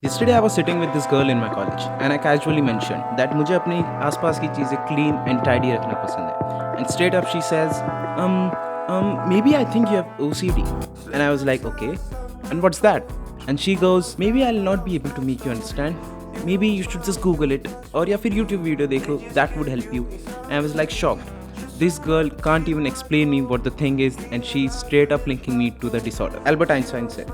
Yesterday I was sitting with this girl in my college and I casually mentioned that मुझे अपनी आसपास की चीज़ें clean and tidy रखना पसंद है. And straight up she says, maybe I think you have OCD. And I was like, okay, and what's that? And she goes, maybe I'll not be able to make you understand. Maybe you should just Google it और या फिर YouTube video देख लो, that would help you. And I was like shocked. This girl can't even explain me what the thing is and she's straight up linking me to the disorder. Albert Einstein said,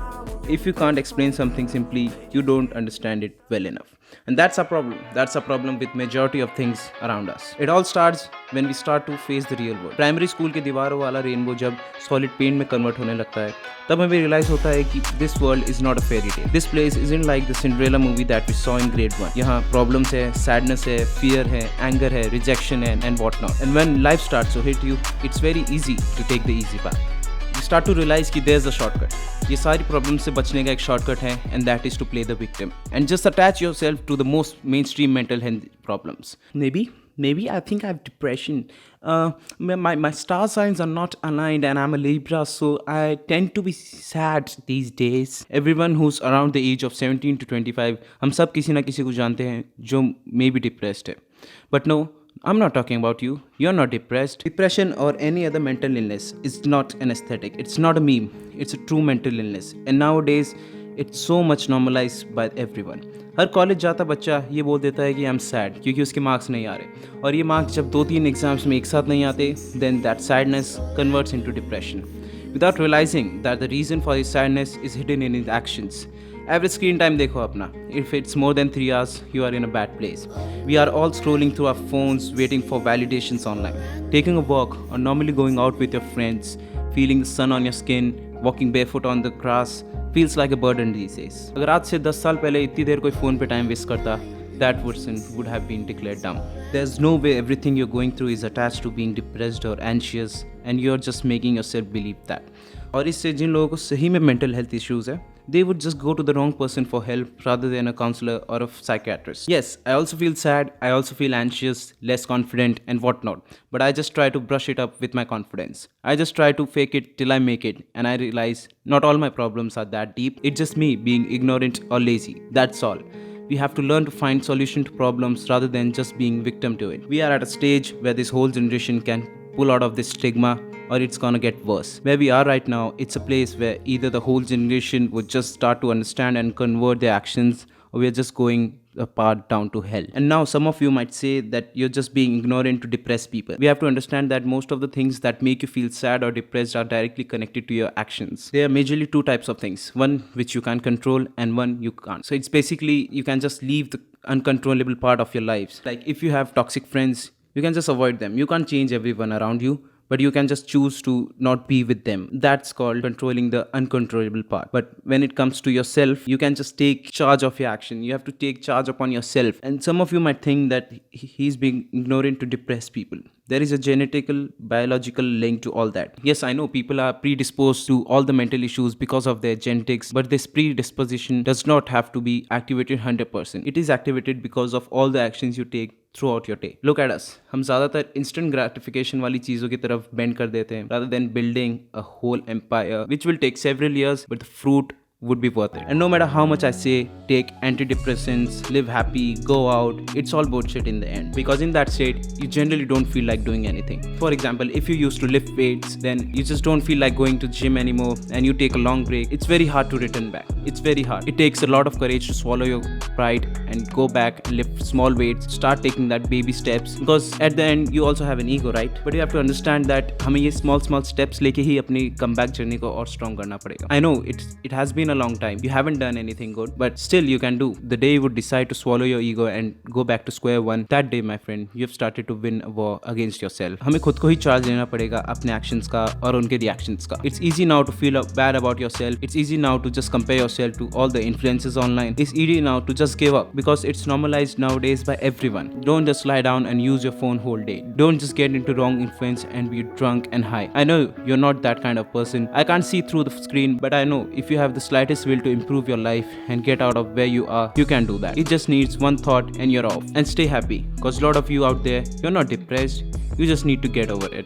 if you can't explain something simply, you don't understand it well enough. And that's a problem. That's a problem with majority of things around us. It all starts when we start to face the real world. Primary school के दीवारों वाला rainbow जब solid paint में convert होने लगता है, तब हमें realize होता है कि this world is not a fairy tale. This place isn't like the Cinderella movie that we saw in grade 1. यहाँ problems है, sadness है, fear है, anger है, rejection है, and whatnot. And when life starts to hit you, it's very easy to take the easy path. You start to realize कि there's a shortcut. ये सारी problem से बचने का एक शॉर्टकट है and that is to play the victim and just attach yourself to the most mainstream mental health problems. Maybe I think I have depression. My star signs are not aligned and I'm a Libra, so I tend to be sad these days. Everyone who's around the age of 17 to 25, हम सब किसी ना किसी को जानते हैं जो may be depressed है. But no, I'm not talking about you. You're not depressed. Depression or any other mental illness is not an aesthetic. It's not a meme. It's a true mental illness. And nowadays, it's so much normalized by everyone. Her college जाता बच्चा ये बोल देता है कि I am sad क्योंकि उसके marks नहीं आ रहे और ये मार्क्स जब 2-3 एग्जाम्स में एक साथ नहीं आते then that sadness converts into depression without realizing that the reason for his sadness is hidden in his actions. Average screen time देखो अपना. If it's more than 3 hours, you are in a bad place. We are all scrolling through our phones, waiting for validations online. Taking a walk or normally going out with your friends, feeling the sun on your skin, walking barefoot on the grass feels like a burden these days. अगर आज से 10 साल पहले इतनी देर कोई phone पे time waste करता, that person would have been declared dumb. There's no way everything you're going through is attached to being depressed or anxious and you're just making yourself believe that. और इससे जिन लोगों को सही में mental health issues है, they would just go to the wrong person for help rather than a counselor or a psychiatrist. Yes, I also feel sad, I also feel anxious, less confident and whatnot. But I just try to brush it up with my confidence. I just try to fake it till I make it. And I realize not all my problems are that deep. It's just me being ignorant or lazy. That's all. We have to learn to find solution to problems rather than just being victim to it. We are at a stage where this whole generation can pull out of this stigma or it's gonna get worse. Where we are right now, it's a place where either the whole generation would just start to understand and convert their actions or we're just going a path down to hell. And now some of you might say that you're just being ignorant to depressed people. We have to understand that most of the things that make you feel sad or depressed are directly connected to your actions. There are majorly 2 types of things. One which you can control and one you can't. So it's basically you can just leave the uncontrollable part of your lives. Like if you have toxic friends, you can just avoid them. You can't change everyone around you, but you can just choose to not be with them. That's called controlling the uncontrollable part. But when it comes to yourself, you can just take charge of your action. You have to take charge upon yourself. And some of you might think that he's being ignorant to depressed people. There is a genetical, biological link to all that. Yes, I know people are predisposed to all the mental issues because of their genetics, but this predisposition does not have to be activated 100%. It is activated because of all the actions you take throughout your day. Look at us. हम ज़्यादातर instant gratification वाली चीज़ों की तरफ bend कर देते हैं rather than building a whole empire which will take several years, but the fruit would be worth it. And no matter how much I say, take antidepressants, live happy, go out, it's all bullshit in the end. Because in that state, you generally don't feel like doing anything. For example, if you used to lift weights, then you just don't feel like going to the gym anymore and you take a long break, it's very hard to return back. It's very hard. It takes a lot of courage to swallow your pride and go back and lift small weights, start taking that baby steps. Because at the end, you also have an ego, right? But you have to understand that हमें ये small steps लेके ही अपनी comeback journey को और strong करना पड़ेगा. I know it has been a long time. You haven't done anything good, but still you can do. The day you would decide to swallow your ego and go back to square one, that day, my friend, you have started to win a war against yourself. हमें खुद को ही charge लेना पड़ेगा अपने actions का और उनके reactions का. It's easy now to feel bad about yourself. It's easy now to just compare yourself to all the influences online. It's easy now to just give up because it's normalized nowadays by everyone. Don't just lie down and use your phone whole day. Don't just get into wrong influence and be drunk and high. I know you're not that kind of person. I can't see through the screen, but I know if you have the slightest will to improve your life and get out of where you are, you can do that. It just needs one thought and you're off. And stay happy, because a lot of you out there, you're not depressed, you just need to get over it.